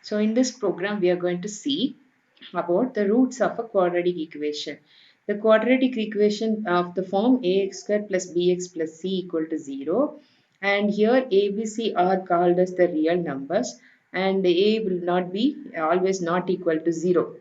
So in this program, we are going to see about the roots of a quadratic equation. The quadratic equation of the form ax squared plus bx plus c equal to 0. And here a, b, c are called as the real numbers, and a will not be always not equal to 0.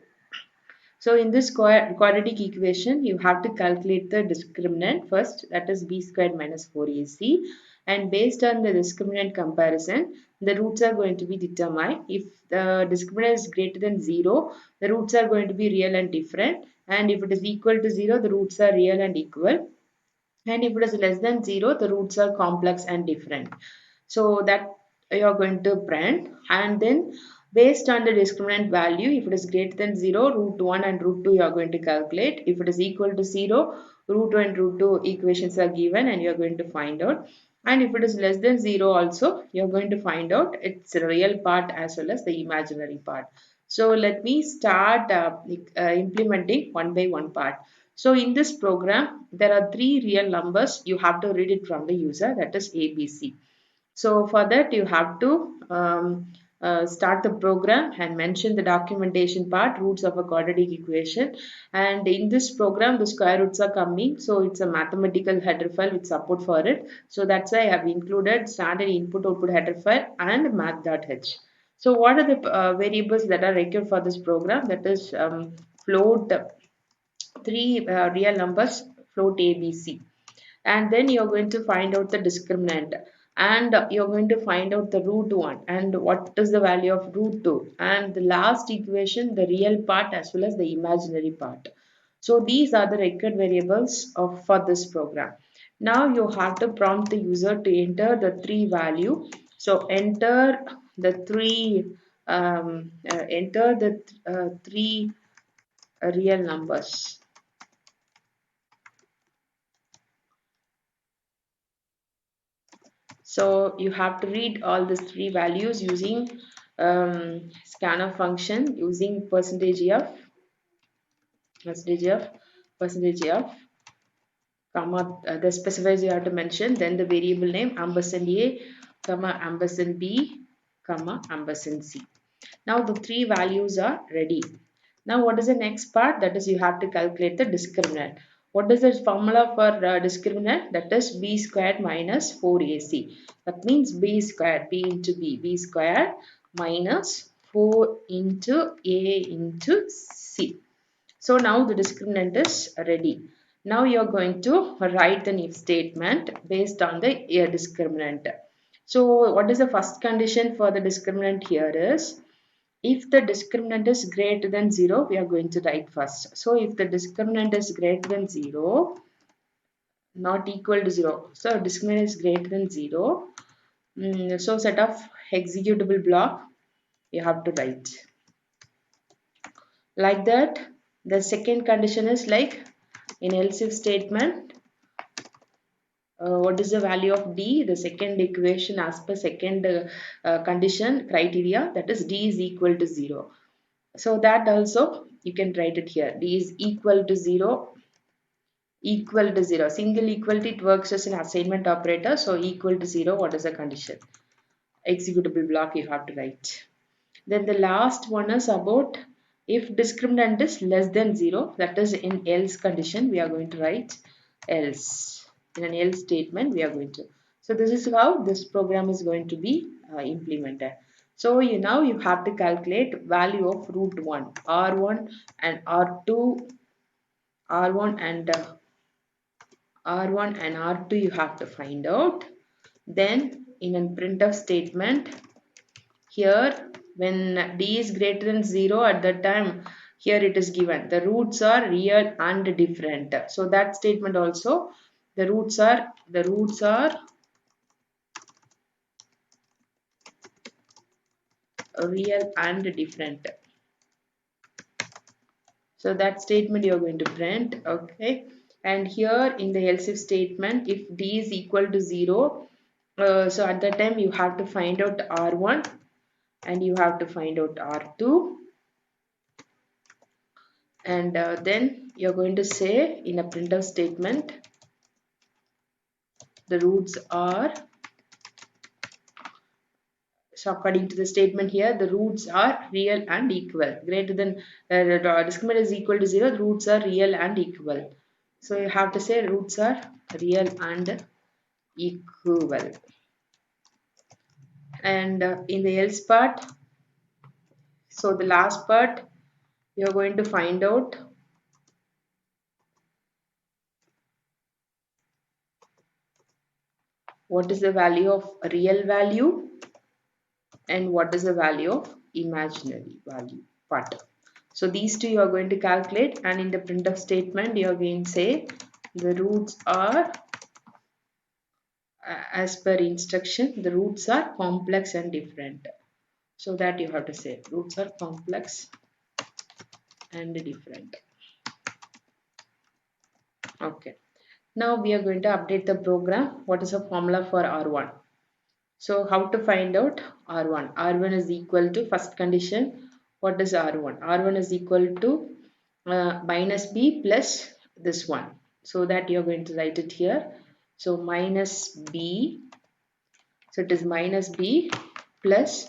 So in this quadratic equation, you have to calculate the discriminant first, that is b squared minus 4ac. And based on the discriminant comparison, the roots are going to be determined. If the discriminant is greater than 0, the roots are going to be real and different. And if it is equal to 0, the roots are real and equal. And if it is less than 0, the roots are complex and different. So that you are going to print, and then based on the discriminant value, if it is greater than 0, root 1 and root 2 you are going to calculate. If it is equal to 0, root 1 and root 2 equations are given and you are going to find out. And if it is less than 0 also, you are going to find out its real part as well as the imaginary part. So let me start implementing one by one part. So in this program, there are three real numbers. You have to read it from the user, that is ABC. So for that, you have to start the program and mention the documentation part, roots of a quadratic equation. And in this program, the square roots are coming. So it's a mathematical header file with support for it. So that's why I have included standard input output header file and math.h. So what are the variables that are required for this program? That is float, three real numbers, float ABC. And then you're going to find out the discriminant, and you're going to find out the root 1 and what is the value of root 2, and the last equation, the real part as well as the imaginary part. So these are the required variables for this program. Now you have to prompt the user to enter the three value. So enter the three real numbers. So you have to read all these three values using scanf function, using percentage of, percentage of, comma, the specifiers you have to mention, then the variable name ampersand a, comma ampersand b, comma ampersand c. Now the three values are ready. Now what is the next part? That is, you have to calculate the discriminant. What is the formula for discriminant? That is b squared minus 4ac. That means b squared, b squared minus 4 into a into c. So now the discriminant is ready. Now you are going to write an if statement based on the discriminant. So what is the first condition for the discriminant here is, if the discriminant is greater than 0, we are going to write first. So if the discriminant is greater than 0, not equal to 0. So discriminant is greater than 0. So set of executable block you have to write. Like that, the second condition is like in else if statement, what is the value of d? The second equation as per second condition criteria, that is d is equal to 0. So that also you can write it here. D is equal to 0, equal to 0. Single equality, it works as an assignment operator. So equal to 0, what is the condition? Executable block you have to write. Then the last one is about if discriminant is less than 0, that is in else condition, we are going to write else. In an else statement, we are going to. So this is how this program is going to be implemented. So now you have to calculate value of root 1, R1 and R2, R1 and R1 and R2 you have to find out. Then in a printf statement, here when d is greater than 0, at that time here it is given the roots are real and different. So that statement also, the roots are real and different. So that statement you are going to print. Okay, and here in the else if statement, if d is equal to 0, so at that time you have to find out R1 and you have to find out R2, and then you're going to say in a printf statement, the roots are So according to the statement here, the roots are real and equal. Greater than the discriminant is equal to 0, the roots are real and equal. So you have to say roots are real and equal. And in the else part, so the last part, you're going to find out what is the value of real value and what is the value of imaginary value part. So these two you are going to calculate, and in the printf statement you are going to say the roots are as per instruction, the roots are complex and different. So that you have to say roots are complex and different. Okay. Now we are going to update the program. What is the formula for R1? So how to find out R1? R1 is equal to first condition. What is R1? R1 is equal to minus B plus this one. So that you are going to write it here. So minus B. So it is minus B plus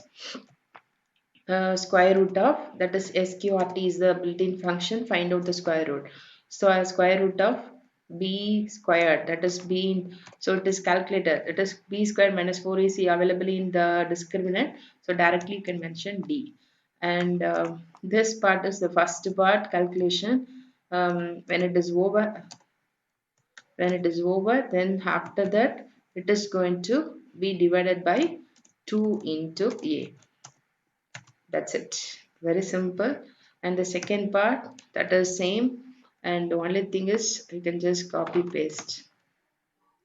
square root of, that is sqrt is the built-in function, find out the square root. So a square root of b squared, that is b, so it is calculated, it is b squared minus 4ac available in the discriminant, so directly you can mention d. And this part is the first part calculation. When it is over, then after that it is going to be divided by 2 into a. That's it, very simple. And the second part, that is same, and the only thing is you can just copy paste,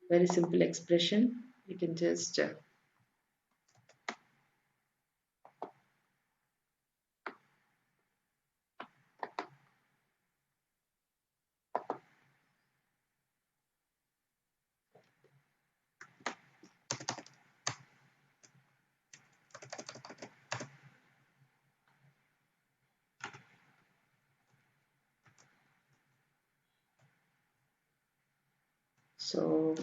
very simple expression, you can just so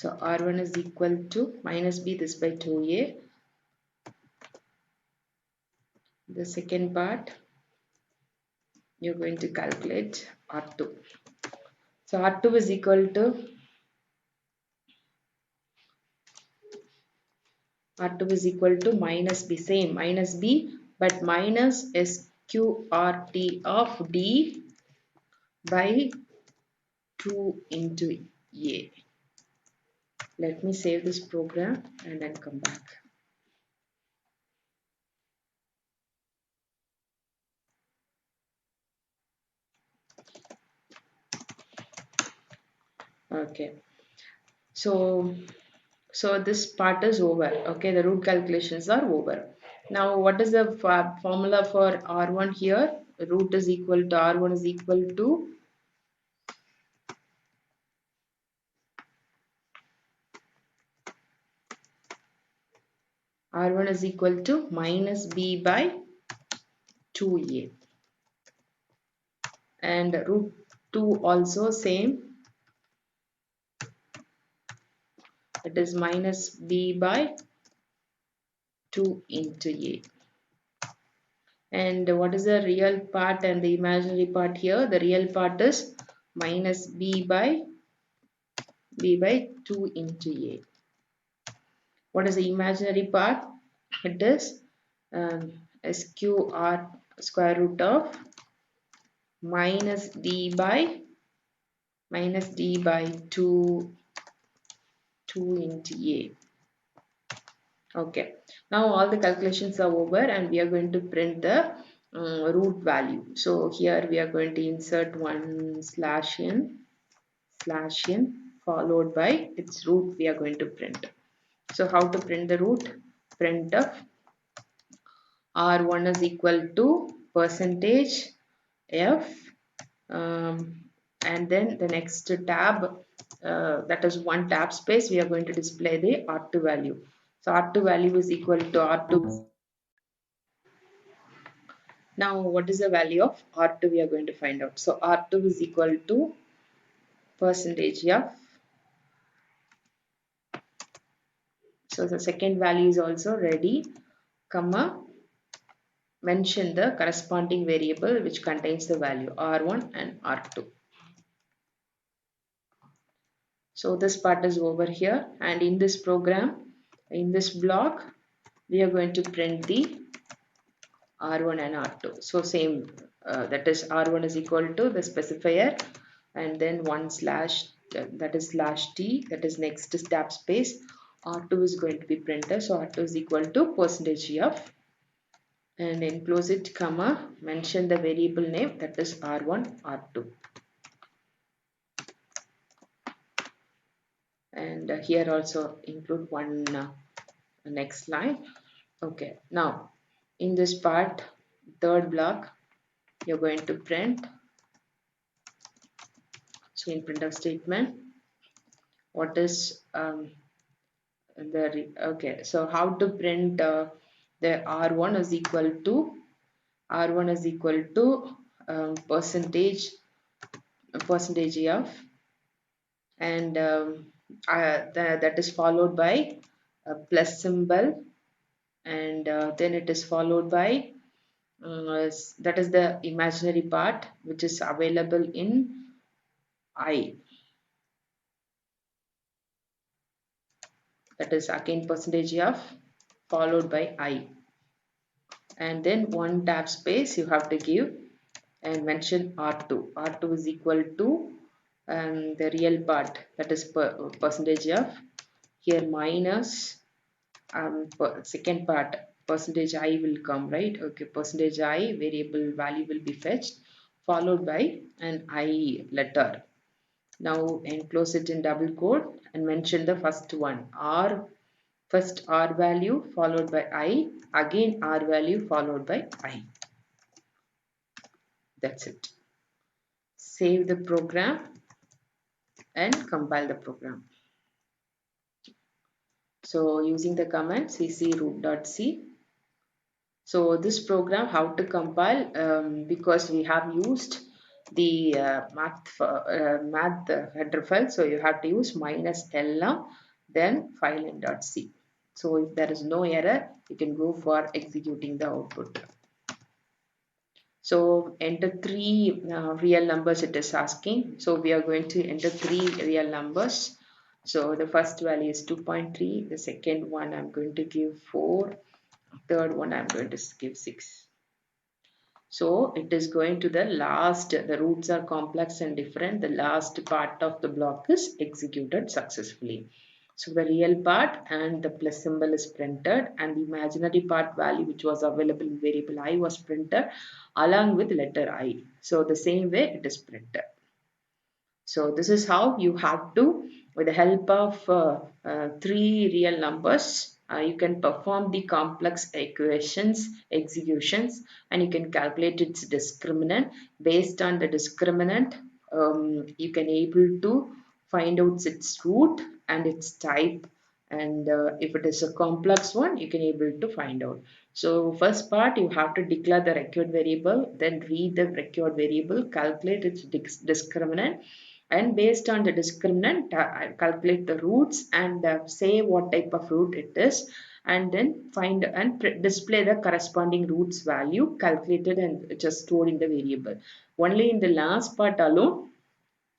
so r1 is equal to minus b this by 2a. The second part you're going to calculate r2. So r2 is equal to minus b, same minus b, but minus sqrt of d by 2 into a. Let me save this program and then come back. Okay, so this part is over. Okay, the root calculations are over. Now what is the formula for r1 here? Root is equal to r1 is equal to minus b by 2a, and root 2 also same, it is minus b by 2 into a. And what is the real part and the imaginary part here? The real part is minus b by 2 into a. What is the imaginary part? It is sqr square root of minus d by 2 into a. Okay, now all the calculations are over and we are going to print the root value. So here we are going to insert one slash n followed by its root we are going to print. So how to print the root? Print of r1 is equal to percentage f, and then the next tab, that is one tab space, we are going to display the r2 value. So r2 value is equal to r2 Now what is the value of R2 we are going to find out. So R2 is equal to percentage of, so the second value is also ready, comma, mention the corresponding variable which contains the value R1 and R2. So this part is over here, and in this program, in this block, we are going to print the R1 and R2. So same, that is R1 is equal to the specifier and then one slash, that is slash T, that is next is tab space. R2 is going to be printed. So R2 is equal to percentage of, and enclose it, comma, mention the variable name, that is R1, R2. And here also include one next line. Okay, now in this part, third block, you're going to print. So in printf statement, what is okay, so how to print the R1 is equal to, R1 is equal to percentage of, and that is followed by a plus symbol, and then it is followed by that is the imaginary part which is available in I, that is again percentage of followed by I, and then one tab space you have to give and mention R2. R2 is equal to the real part, that is percentage of, here minus second part percentage I will come, right? Okay, percentage I variable value will be fetched followed by an I letter. Now enclose it in double quote and mention the first one, R, first R value followed by I, again R value followed by I. That's it. Save the program and compile the program. So using the command cc root.c. So this program how to compile, because we have used the math header file, so you have to use -l then filename.c. So if there is no error, you can go for executing the output. So enter three real numbers it is asking. So we are going to enter three real numbers. So the first value is 2.3. The second one I'm going to give 4. Third one I'm going to give 6. So it is going to the last, the roots are complex and different. The last part of the block is executed successfully. So the real part and the plus symbol is printed, and the imaginary part value which was available in variable I was printed along with letter I. So the same way it is printed. So this is how you have to, with the help of three real numbers, you can perform the complex equations executions, and you can calculate its discriminant. Based on the discriminant, you can able to find out its root and its type, and if it is a complex one you can able to find out. So first part, you have to declare the required variable, then read the required variable, calculate its discriminant, and based on the discriminant calculate the roots and say what type of root it is, and then find and display the corresponding roots value calculated and just stored in the variable. Only in the last part alone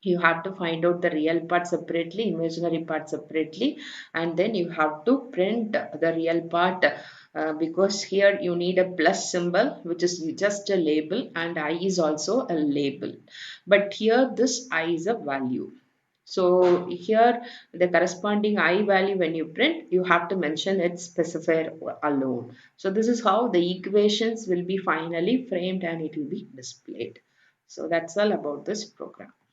you have to find out the real part separately, imaginary part separately, and then you have to print the real part, because here you need a plus symbol which is just a label, and I is also a label, but here this I is a value. So here the corresponding I value when you print, you have to mention its specifier alone. So this is how the equations will be finally framed and it will be displayed. So that's all about this program.